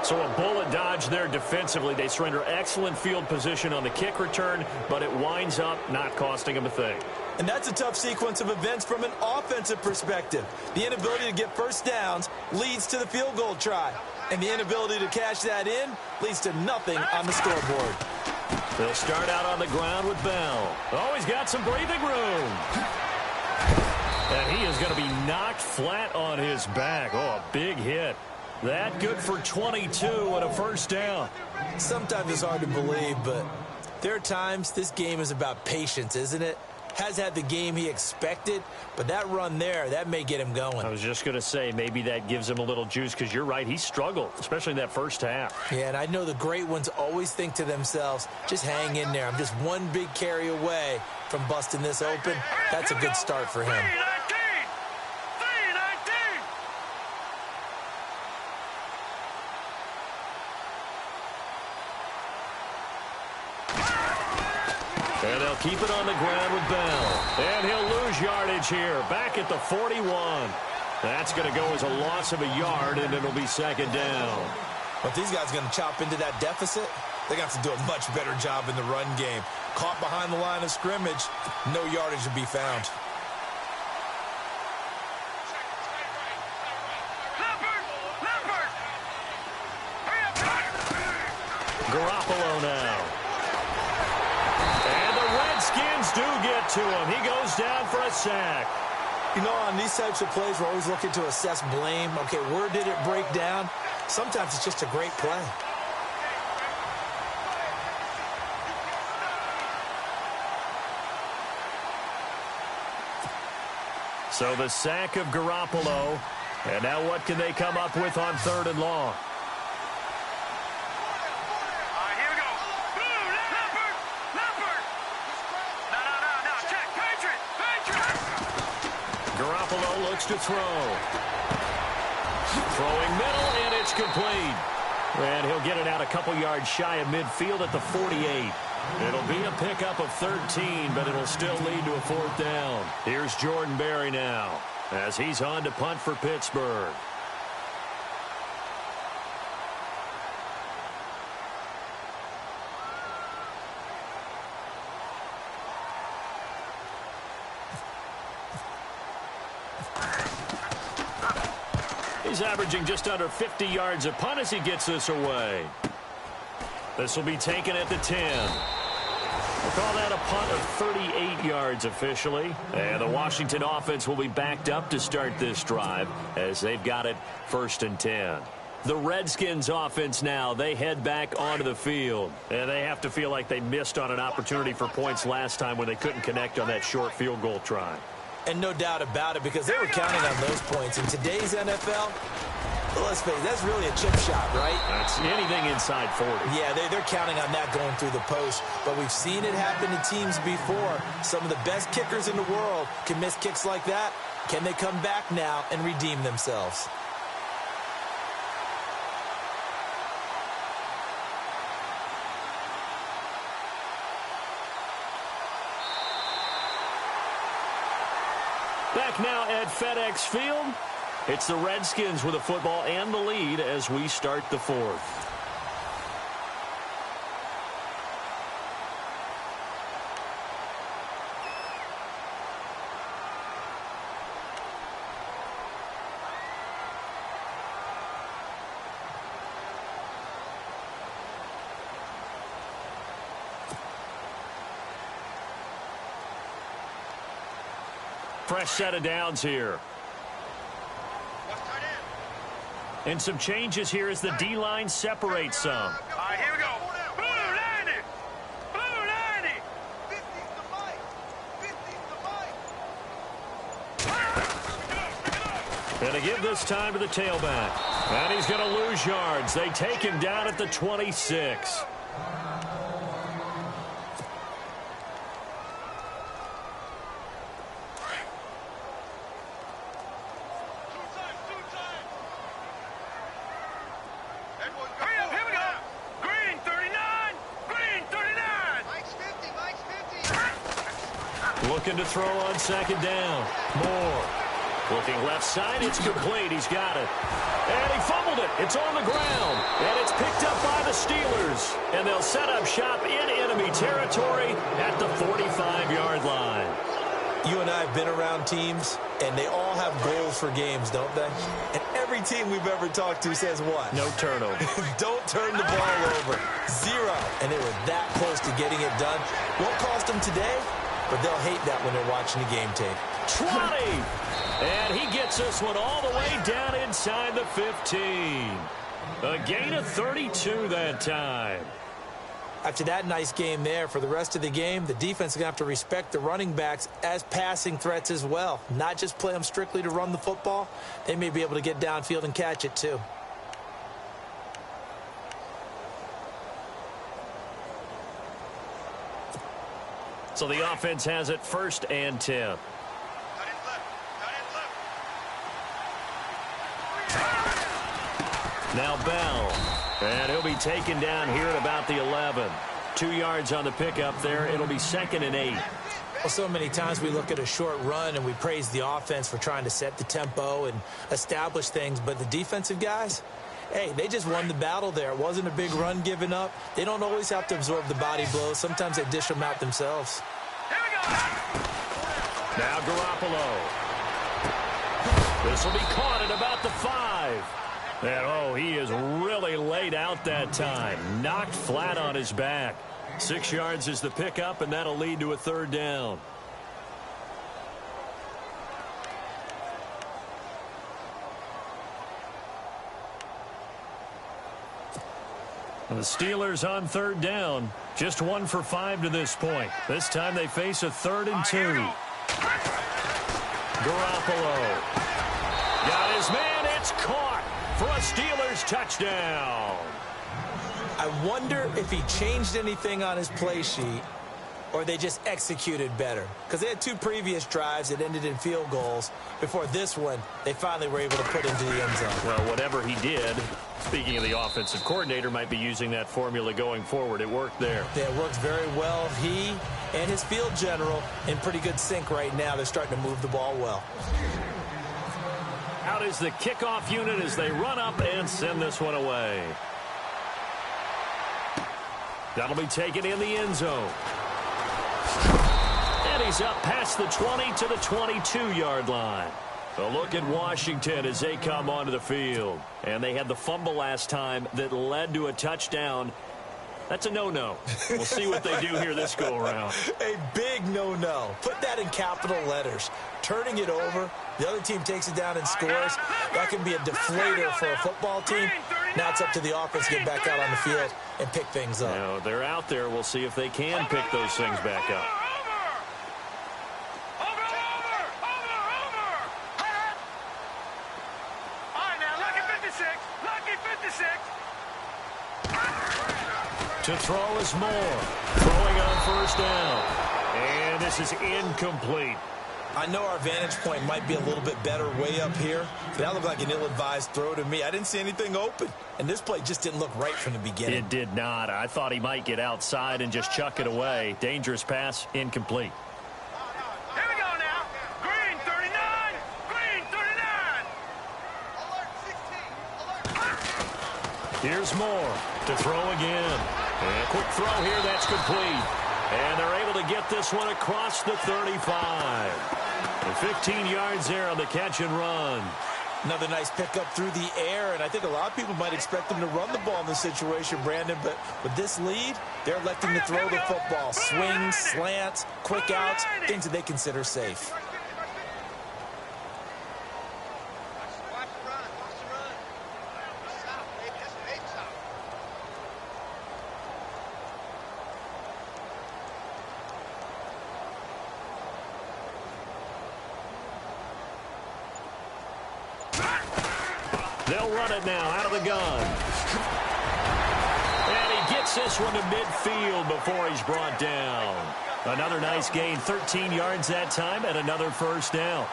A: So a bullet dodge there defensively. They surrender excellent field position on the kick return, but it winds up not costing them a thing.
B: And that's a tough sequence of events from an offensive perspective. The inability to get first downs leads to the field goal try. And the inability to cash that in leads to nothing on the scoreboard.
A: They'll start out on the ground with Bell. Oh, he's got some breathing room. And he is going to be knocked flat on his back. Oh, a big hit. That good for 22 and a first down.
B: Sometimes it's hard to believe, but there are times this game is about patience, isn't it? Has had the game he expected, but that run there, that may get him going.
A: I was just going to say, maybe that gives him a little juice, because you're right, he struggled, especially in that first half.
B: Yeah, and I know the great ones always think to themselves, just hang in there. I'm just one big carry away from busting this open. That's a good start for him.
A: And they'll keep it on the ground with Bell. And he'll lose yardage here, back at the 41. That's going to go as a loss of a yard, and it'll be second down.
B: But these guys are going to chop into that deficit. They got to do a much better job in the run game. Caught behind the line of scrimmage, no yardage to be found.
A: Garoppolo now. And the Redskins do get to him. He goes down for a sack.
B: You know, on these types of plays, we're always looking to assess blame. Okay, where did it break down? Sometimes it's just a great play.
A: So the sack of Garoppolo. And now what can they come up with on third and long? Garoppolo looks to throw. Throwing middle, and it's complete. And he'll get it out a couple yards shy of midfield at the 48. It'll be a pickup of 13, but it'll still lead to a fourth down. Here's Jordan Berry now, as he's on to punt for Pittsburgh. He's averaging just under 50 yards a punt as he gets this away. This will be taken at the 10. We'll call that a punt of 38 yards officially. And the Washington offense will be backed up to start this drive as they've got it 1st and 10. The Redskins offense now, they head back onto the field. And they have to feel like they missed on an opportunity for points last time when they couldn't connect on that short field goal try.
B: And no doubt about it, because they were counting on those points. In today's NFL, let's face it, that's really a chip shot, right?
A: That's anything inside 40.
B: Yeah, they're counting on that going through the post. But we've seen it happen to teams before. Some of the best kickers in the world can miss kicks like that. Can they come back now and redeem themselves?
A: Back now at FedEx Field, it's the Redskins with the football and the lead as we start the fourth. Fresh set of downs here. And some changes here as the D-line separates some.
C: All right, here we go. Blue 90. Blue 90.
A: And to give this time to the tailback. And he's going to lose yards. They take him down at the 26. Looking to throw on second down. Moore. Looking left side. It's complete. He's got it. And he fumbled it. It's on the ground. And it's picked up by the Steelers. And they'll set up shop in enemy territory at the 45-yard line.
B: You and I have been around teams, and they all have goals for games, don't they? And every team we've ever talked to says what?
A: No turnover.
B: Don't turn the ball over. 0. And they were that close to getting it done. Won't cost them today, but they'll hate that when they're watching the game tape.
A: 20! And he gets this one all the way down inside the 15. A gain of 32 that time.
B: After that nice game there, for the rest of the game, the defense is going to have to respect the running backs as passing threats as well. Not just play them strictly to run the football. They may be able to get downfield and catch it too.
A: So the offense has it 1st and 10. Now Bell. And he'll be taken down here at about the 11. 2 yards on the pickup there. It'll be 2nd and 8.
B: Well, so many times we look at a short run and we praise the offense for trying to set the tempo and establish things. But the defensive guys, hey, they just won the battle there. It wasn't a big run given up. They don't always have to absorb the body blows. Sometimes they dish them out themselves.
C: Here we go.
A: Now Garoppolo. This will be caught at about the 5. And, oh, he is really laid out that time. Knocked flat on his back. 6 yards is the pickup, and that'll lead to a 3rd down. The Steelers on 3rd down. Just 1 for 5 to this point. This time they face a 3rd and 2. Garoppolo. Got his man. It's caught for a Steelers touchdown.
B: I wonder if he changed anything on his play sheet or they just executed better. Because they had 2 previous drives that ended in field goals. Before this one, they finally were able to put into the end zone.
A: Well, whatever he did, speaking of the offensive coordinator, might be using that formula going forward. It worked there.
B: Yeah, it works very well. He and his field general in pretty good sync right now. They're starting to move the ball well.
A: Out is the kickoff unit as they run up and send this one away. That'll be taken in the end zone. And he's up past the 20 to the 22-yard line. A look at Washington as they come onto the field. And they had the fumble last time that led to a touchdown. That's a no-no. We'll see what they do here this go-around.
B: A big no-no. Put that in capital letters. Turning it over, the other team takes it down and scores. That can be a deflator for a football team. Now it's up to the offense to get back out on the field and pick things up.
A: Now, they're out there. We'll see if they can pick those things back up. To throw is Moore. Throwing on 1st down. And this is incomplete.
B: I know our vantage point might be a little bit better way up here, but that looked like an ill-advised throw to me. I didn't see anything open, and this play just didn't look right from the beginning.
A: It did not. I thought he might get outside and just chuck it away. Dangerous pass, incomplete.
C: Here we go now. Green 39. Green 39.
A: Here's Moore to throw again. And a quick throw here, that's complete. And they're able to get this one across the 35. And 15 yards there on the catch and run.
B: Another nice pickup through the air, and I think a lot of people might expect them to run the ball in this situation, Brandon, but with this lead, they're electing to throw the football. Swings, slants, quick outs, things that they consider safe.
A: They'll run it now out of the gun. And he gets this one to midfield before he's brought down. Another nice gain, 13 yards that time, and another 1st down.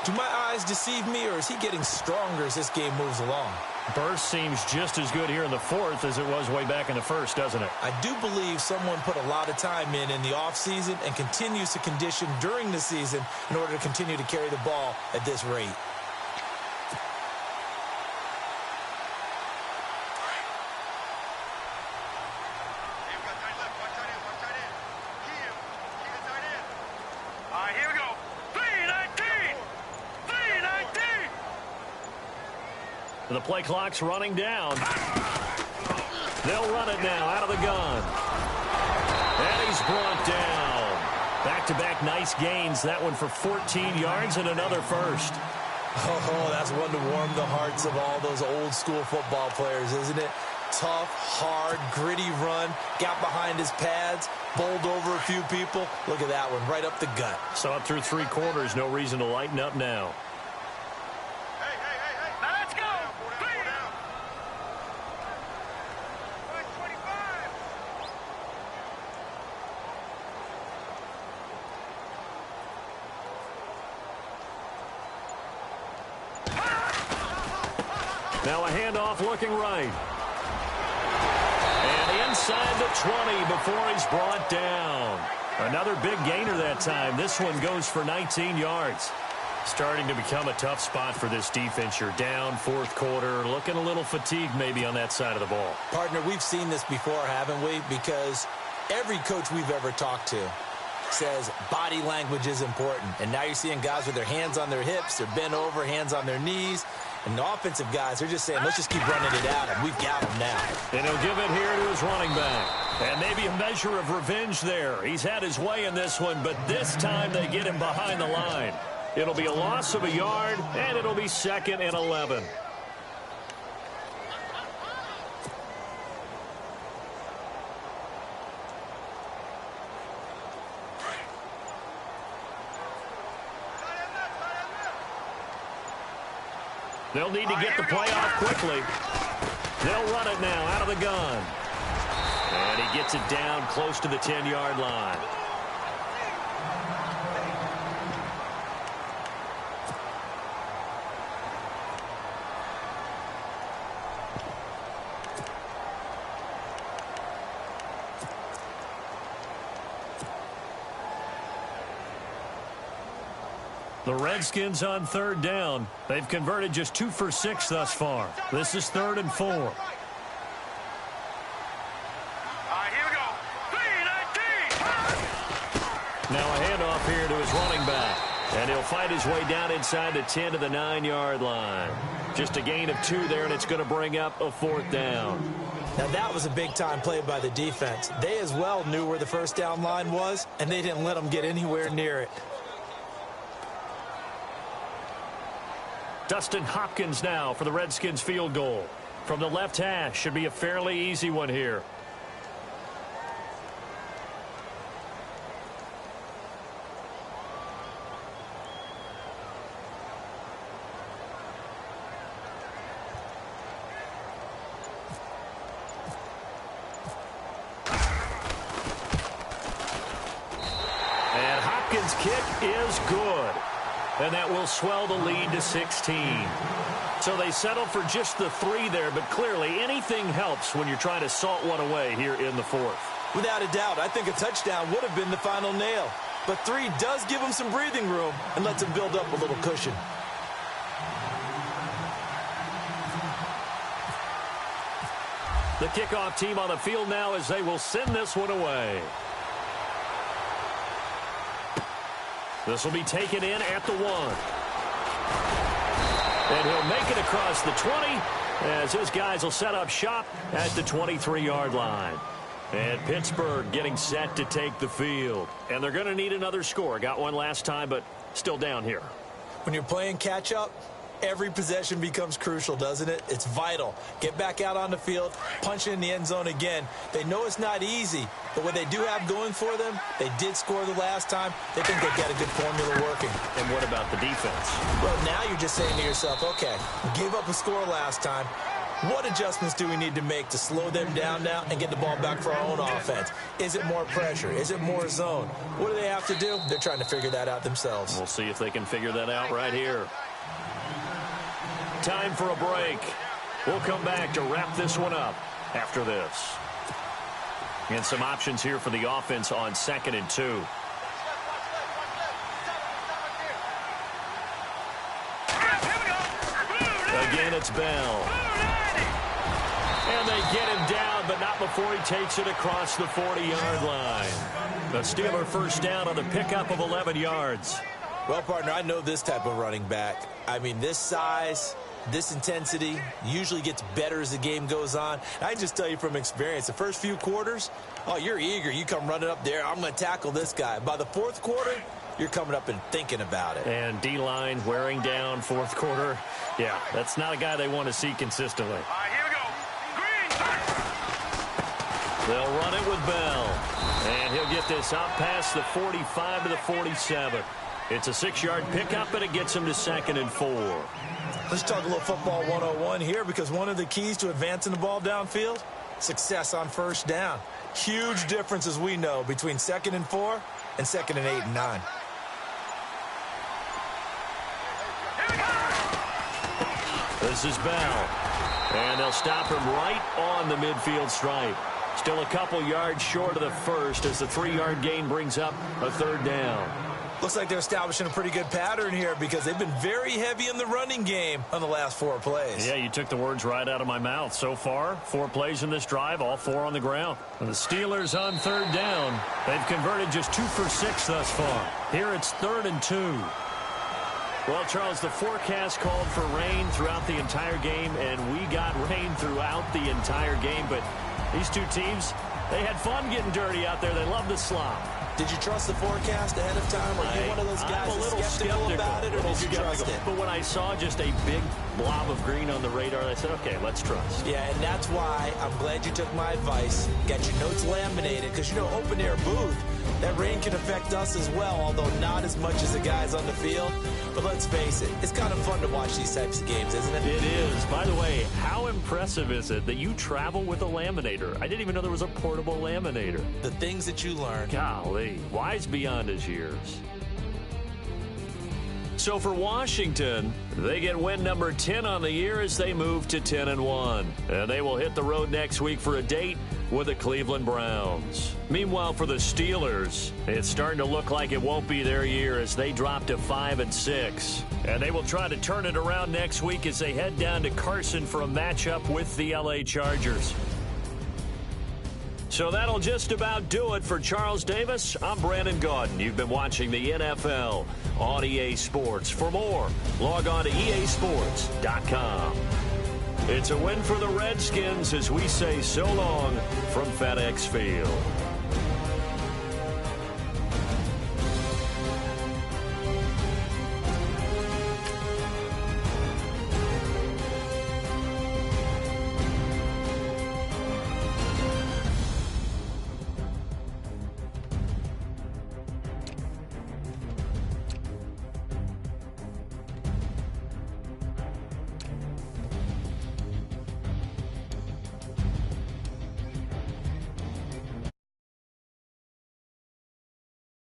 B: Do my eyes deceive me, or is he getting stronger as this game moves along?
A: Burst seems just as good here in the 4th as it was way back in the 1st, doesn't it?
B: I do believe someone put a lot of time in the offseason and continues to condition during the season in order to continue to carry the ball at this rate.
C: Here we go.
A: The play clock's running down. They'll run it now out of the gun. And he's brought down. Back-to-back nice gains. That one for 14 yards and another first.
B: Oh, that's one to warm the hearts of all those old-school football players, isn't it? Tough, hard, gritty run. Got behind his pads. Bowled over a few people. Look at that one, right up the gut.
A: Saw it through 3 quarters. No reason to lighten up now.
C: Now let's go. Clean. 25.
A: Now a handoff looking right. And inside the 20 before he's brought down. Another big gainer that time. This one goes for 19 yards. Starting to become a tough spot for this defense. You're down 4th quarter. Looking a little fatigued maybe on that side of the ball.
B: Partner, we've seen this before, haven't we? Because every coach we've ever talked to says body language is important. And now you're seeing guys with their hands on their hips. They're bent over, hands on their knees. And the offensive guys are just saying, let's just keep running it at him. We've got him now.
A: And he'll give it here to his running back. And maybe a measure of revenge there. He's had his way in this one, but this time they get him behind the line. It'll be a loss of a yard, and it'll be 2nd and 11. They'll need to get the play off quickly. They'll run it now out of the gun. And he gets it down close to the 10-yard line. The Redskins on 3rd down. They've converted just 2 for 6 thus far. This is 3rd and 4.
C: All right, here we go. 3-19.
A: Now a handoff here to his running back. And he'll fight his way down inside the 10 to the 9-yard line. Just a gain of 2 there, and it's going to bring up a 4th down.
B: Now that was a big-time play by the defense. They as well knew where the first down line was, and they didn't let them get anywhere near it.
A: Dustin Hopkins now for the Redskins field goal. From the left hash, should be a fairly easy one here. And Hopkins' kick is good. And that will swell the lead to 16. So they settle for just the 3 there, but clearly anything helps when you're trying to salt one away here in the 4th.
B: Without a doubt, I think a touchdown would have been the final nail. But 3 does give them some breathing room and lets them build up a little cushion.
A: The kickoff team on the field now as they will send this one away. This will be taken in at the 1. And he'll make it across the 20 as his guys will set up shop at the 23-yard line. And Pittsburgh getting set to take the field. And they're going to need another score. Got one last time, but still down here.
B: When you're playing catch-up, every possession becomes crucial, doesn't it? It's vital. Get back out on the field, punch it in the end zone again. They know it's not easy, but what they do have going for them, they did score the last time. They think they've got a good formula working.
A: And what about the defense?
B: Well, now you're just saying to yourself, okay, we gave up a score last time. What adjustments do we need to make to slow them down now and get the ball back for our own offense? Is it more pressure? Is it more zone? What do they have to do? They're trying to figure that out themselves.
A: We'll see if they can figure that out right here. Time for a break. We'll come back to wrap this one up after this. And some options here for the offense on 2nd and 2. Again, it's Bell. And they get him down, but not before he takes it across the 40-yard line. The Steeler first down on the pickup of 11 yards.
B: Well, partner, I know this type of running back. I mean, this size, This intensity usually gets better as the game goes on. I can just tell you from experience, the first few quarters, oh, you're eager. You come running up there, I'm going to tackle this guy. By the fourth quarter, you're coming up and thinking about it.
A: And D-line wearing down fourth quarter. Yeah, that's not a guy they want to see consistently.
C: All right, here we go. Green.
A: They'll run it with Bell. And he'll get this up past the 45 to the 47. It's a 6-yard pickup, and it gets him to 2nd and 4.
B: Let's talk a little football 101 here, because one of the keys to advancing the ball downfield, success on first down. Huge difference, as we know, between 2nd and 4 and 2nd and 8 and 9.
A: This is Bell. And they'll stop him right on the midfield stripe. Still a couple yards short of the first as the 3-yard gain brings up a 3rd down.
B: Looks like they're establishing a pretty good pattern here, because they've been very heavy in the running game on the last 4 plays.
A: Yeah, you took the words right out of my mouth. So far, 4 plays in this drive, all 4 on the ground. And the Steelers on 3rd down. They've converted just 2 for 6 thus far. Here it's 3rd and 2. Well, Charles, the forecast called for rain throughout the entire game, and we got rain throughout the entire game. But these two teams, they had fun getting dirty out there. They love the slop.
B: Did you trust the forecast ahead of time? Or are you one of those guys
A: I'm a little
B: skeptical about it, or did you trust it?
A: But when I saw just a big blob of green on the radar, I said, okay, let's trust.
B: Yeah, and that's why I'm glad you took my advice. Got your notes laminated, because, you know, open-air booth, that rain can affect us as well, although not as much as the guys on the field. But let's face it, it's kind of fun to watch these types of games, isn't it?
A: It is. By the way, how impressive is it that you travel with a laminator? I didn't even know there was a portable laminator.
B: The things that you learn.
A: Golly, wise beyond his years. So for Washington, they get win number 10 on the year as they move to 10-1. And they will hit the road next week for a date with the Cleveland Browns. Meanwhile, for the Steelers, it's starting to look like it won't be their year as they drop to 5-6. And they will try to turn it around next week as they head down to Carson for a matchup with the LA Chargers. So that'll just about do it for Charles Davis. I'm Brandon Gaudin. You've been watching the NFL on EA Sports. For more, log on to easports.com. It's a win for the Redskins as we say so long from FedEx Field.